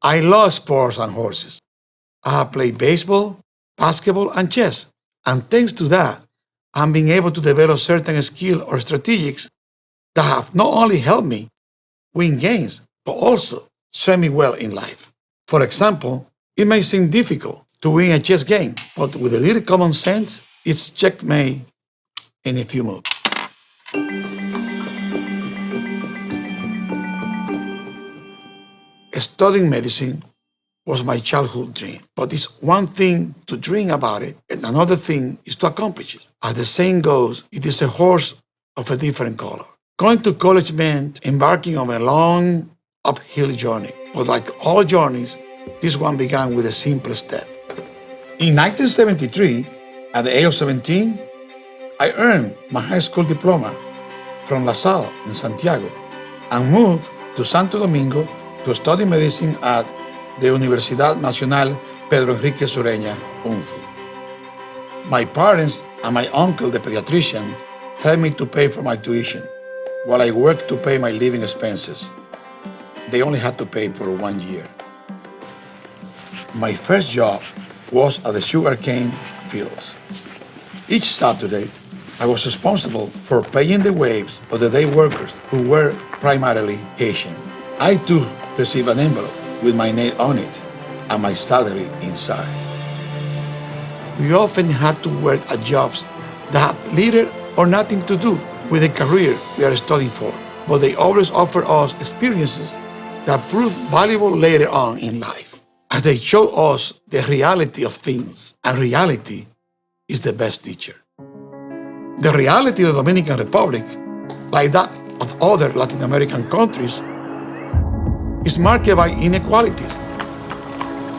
I love sports and horses. I have played baseball, basketball, and chess. And thanks to that, I'm being able to develop certain skills or strategies that have not only helped me win games, but also serve me well in life. For example, it may seem difficult to win a chess game, but with a little common sense, it's checkmate in a few moves. Studying medicine was my childhood dream, but it's one thing to dream about it, and another thing is to accomplish it. As the saying goes, it is a horse of a different color. Going to college meant embarking on a long uphill journey, but like all journeys, this one began with a simple step. In 1973, at the age of 17, I earned my high school diploma from La Salle in Santiago and moved to Santo Domingo to study medicine at the Universidad Nacional Pedro Enrique Sureña, UNFU. My parents and my uncle, the pediatrician, helped me to pay for my tuition while I worked to pay my living expenses. They only had to pay for 1 year. My first job was at the sugarcane fields. Each Saturday, I was responsible for paying the wages of the day workers who were primarily Haitian. I too received an envelope with my name on it and my salary inside. We often had to work at jobs that had little or nothing to do with the career we are studying for, but they always offer us experiences that prove valuable later on in life, as they show us the reality of things, and reality is the best teacher. The reality of the Dominican Republic, like that of other Latin American countries, is marked by inequalities,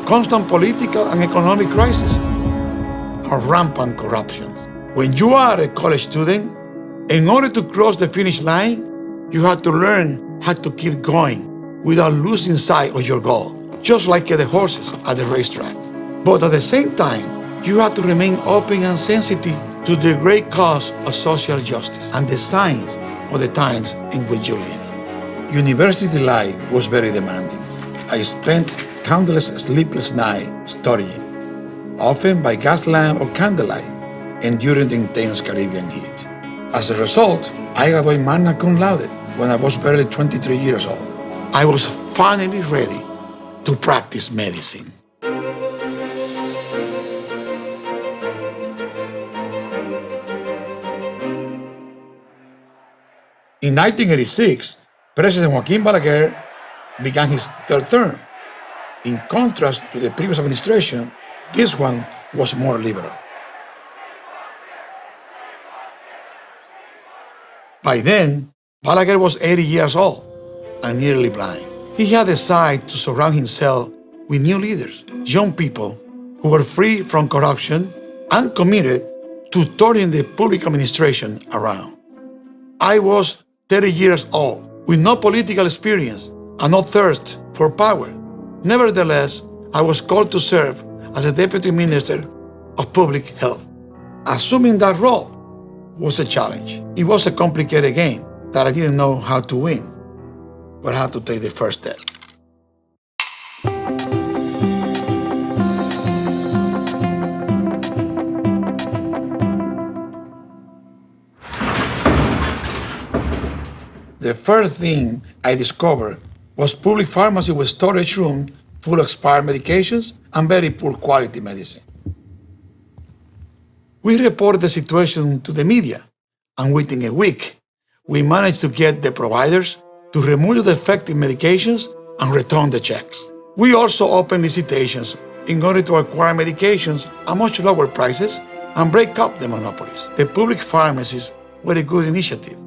constant political and economic crisis, and rampant corruption. When you are a college student, in order to cross the finish line, you have to learn how to keep going without losing sight of your goal, just like the horses at the racetrack. But at the same time, you have to remain open and sensitive to the great cause of social justice and the signs of the times in which you live. University life was very demanding. I spent countless sleepless nights studying, often by gas lamp or candlelight, enduring the intense Caribbean heat. As a result, I graduated magna cum laude when I was barely 23 years old. I was finally ready to practice medicine. In 1986, President Joaquin Balaguer began his third term. In contrast to the previous administration, this one was more liberal. By then, Balaguer was 80 years old and nearly blind. He had decided to surround himself with new leaders, young people who were free from corruption and committed to turning the public administration around. I was 30 years old, with no political experience and no thirst for power. Nevertheless, I was called to serve as a Deputy Minister of Public Health. Assuming that role was a challenge. It was a complicated game that I didn't know how to win, but I had to take the first step. The first thing I discovered was public pharmacy with storage room full of expired medications and very poor quality medicine. We reported the situation to the media, and within a week, we managed to get the providers to remove the defective medications and return the checks. We also opened licitations in order to acquire medications at much lower prices and break up the monopolies. The public pharmacies were a good initiative,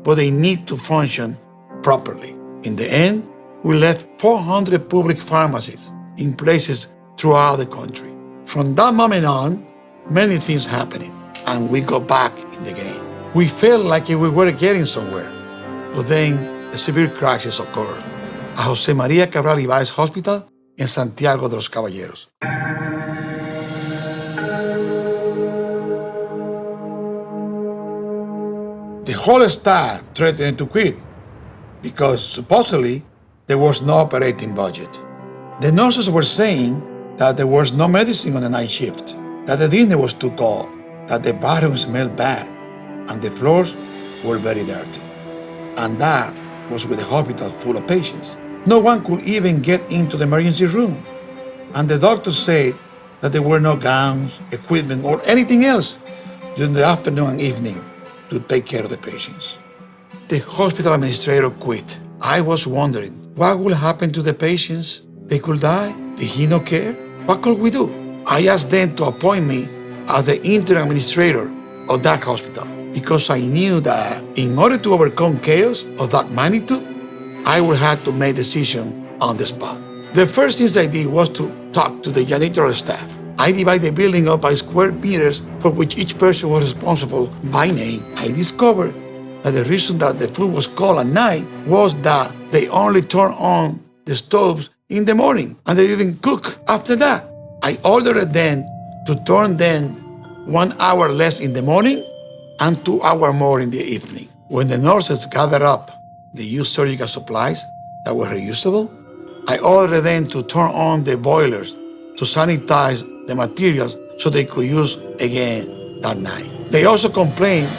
but they need to function properly. In the end, we left 400 public pharmacies in places throughout the country. From that moment on, many things happened, and we got back in the game. We felt like we were getting somewhere, but then a severe crisis occurred at José María Cabral Ibáez Hospital in Santiago de los Caballeros. The whole staff threatened to quit because supposedly there was no operating budget. The nurses were saying that there was no medicine on the night shift, that the dinner was too cold, that the bathroom smelled bad, and the floors were very dirty. And that was with the hospital full of patients. No one could even get into the emergency room. And the doctor said that there were no gowns, equipment, or anything else during the afternoon and evening to take care of the patients. The hospital administrator quit. I was wondering, what will happen to the patients? They could die? Did he not care? What could we do? I asked them to appoint me as the interim administrator of that hospital because I knew that in order to overcome chaos of that magnitude, I would have to make decisions on the spot. The first thing I did was to talk to the janitorial staff. I divided the building up by square meters for which each person was responsible by name. I discovered that the reason that the food was cold at night was that they only turned on the stoves in the morning and they didn't cook after that. I ordered them to turn them 1 hour less in the morning and 2 hours more in the evening. When the nurses gathered up the used surgical supplies that were reusable, I ordered them to turn on the boilers to sanitize the materials so they could use again that night. They also complained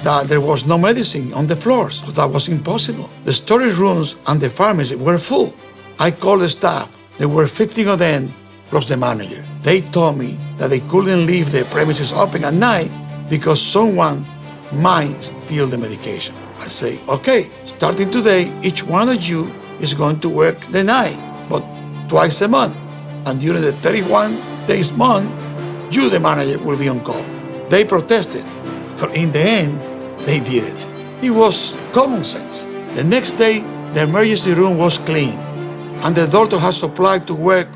that there was no medicine on the floors, but that was impossible. The storage rooms and the pharmacy were full. I called the staff. There were 15 of them plus the manager. They told me that they couldn't leave the premises open at night because someone might steal the medication. I say, okay, starting today, each one of you is going to work the night, but twice a month. And during the 31 days month, you, the manager, will be on call. They protested, but in the end, they did it. It was common sense. The next day, the emergency room was clean, and the doctor had supplied to work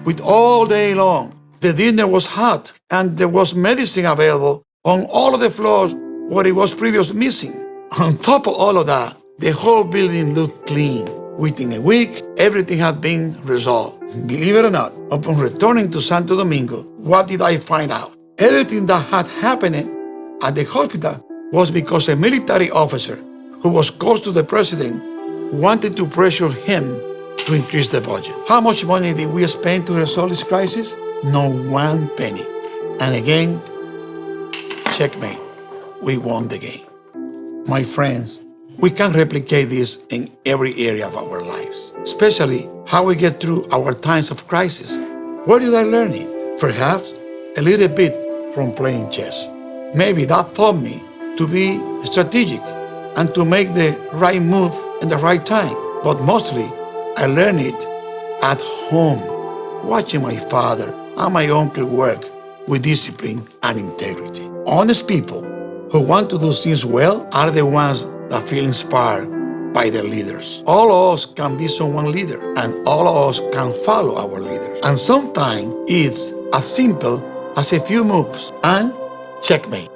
with all day long. The dinner was hot, and there was medicine available on all of the floors where it was previously missing. On top of all of that, the whole building looked clean. Within a week, everything had been resolved. Believe it or not, upon returning to Santo Domingo, what did I find out? Everything that had happened at the hospital was because a military officer who was close to the president wanted to pressure him to increase the budget. How much money did we spend to resolve this crisis? No one penny. And again, checkmate. We won the game. My friends, we can replicate this in every area of our lives, especially how we get through our times of crisis. Where did I learn it? Perhaps a little bit from playing chess. Maybe that taught me to be strategic and to make the right move in the right time. But mostly, I learned it at home, watching my father and my uncle work with discipline and integrity. Honest people who want to do things well are the ones that feel inspired by their leaders. All of us can be someone's leader, and all of us can follow our leaders. And sometimes it's as simple as a few moves and checkmate.